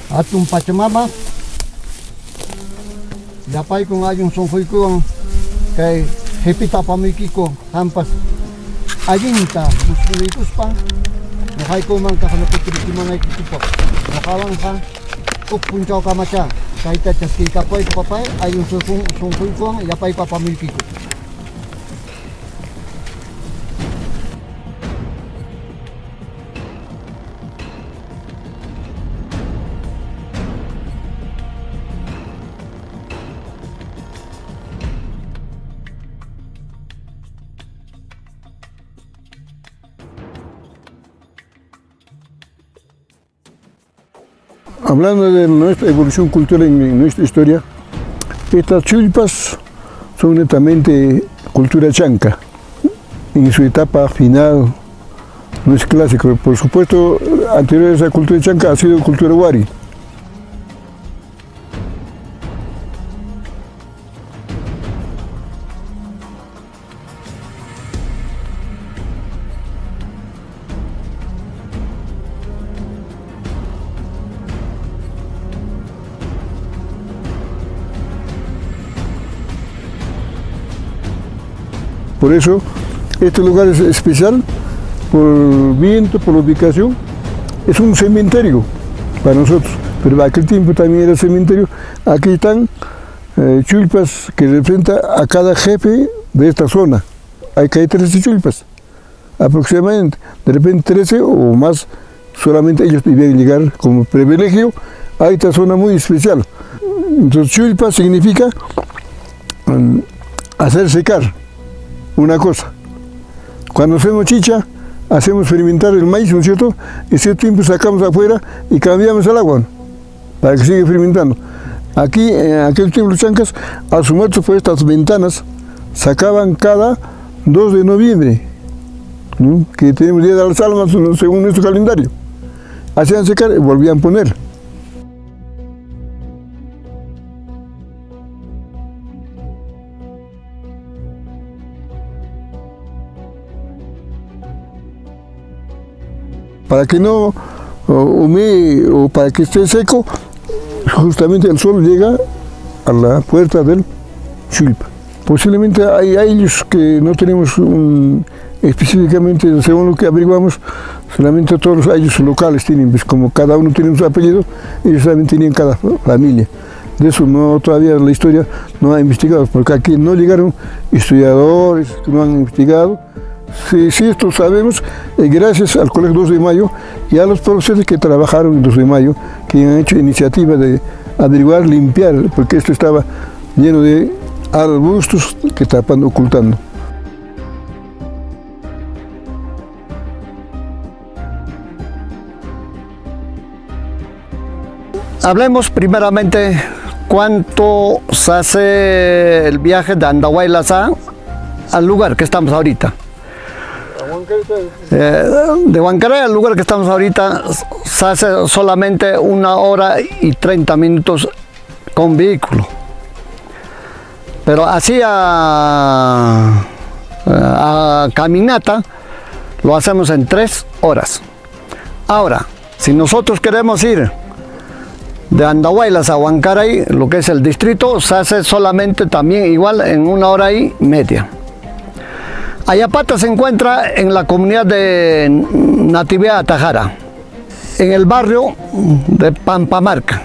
Atun Pachamama, yapay kung ayong sungkoy ko kay hepita pamikiko hampas ayinta muskulitos pa nakay ko man kakanapitri mga ikito nakalang ka puncaw ka macha kahit taski kapoy papay ayong sungkoy ko yapay pa pamikiko. Hablando de nuestra evolución cultural en nuestra historia, estas chulpas son netamente cultura chanca. En su etapa final no es clásico. Por supuesto, anterior a esa cultura chanca ha sido cultura wari. Por eso, este lugar es especial por el viento, por la ubicación. Es un cementerio para nosotros, pero en aquel tiempo también era cementerio. Aquí están chulpas que representan a cada jefe de esta zona. Hay 13 chulpas, aproximadamente. De repente 13 o más, solamente ellos debían llegar como privilegio a esta zona muy especial. Entonces, chulpa significa hacer secar una cosa. Cuando hacemos chicha, hacemos fermentar el maíz, ¿no es cierto? Ese tiempo sacamos afuera y cambiamos el agua, ¿no? Para que siga fermentando. Aquí, en aquel tiempo, los chancas, a su muerto por estas ventanas, sacaban cada 2 de noviembre, ¿no? Que tenemos Día de las Almas según nuestro calendario. Hacían secar y volvían a poner. Para que no humee o para que esté seco, justamente el sol llega a la puerta del chulpa. Posiblemente hay ellos que no tenemos específicamente, según lo que averiguamos, solamente todos los ayllus locales tienen, pues como cada uno tiene su apellido, ellos también tienen cada familia. De eso no, todavía la historia no ha investigado, porque aquí no llegaron historiadores que no han investigado. Sí, esto sabemos gracias al Colegio 2 de Mayo y a los profesores que trabajaron en 2 de Mayo, que han hecho iniciativa de averiguar, limpiar, porque esto estaba lleno de arbustos que estaban ocultando. Hablemos primeramente cuánto se hace el viaje de Andahuaylas al lugar que estamos ahorita. De Huancaray al lugar que estamos ahorita se hace solamente 1 hora y 30 minutos con vehículo, pero así a caminata lo hacemos en 3 horas. Ahora, si nosotros queremos ir de Andahuaylas a Huancaray, lo que es el distrito, se hace solamente también igual en 1 hora y media. Ayapata se encuentra en la comunidad de Natividad Tajara, en el barrio de Pampamarca.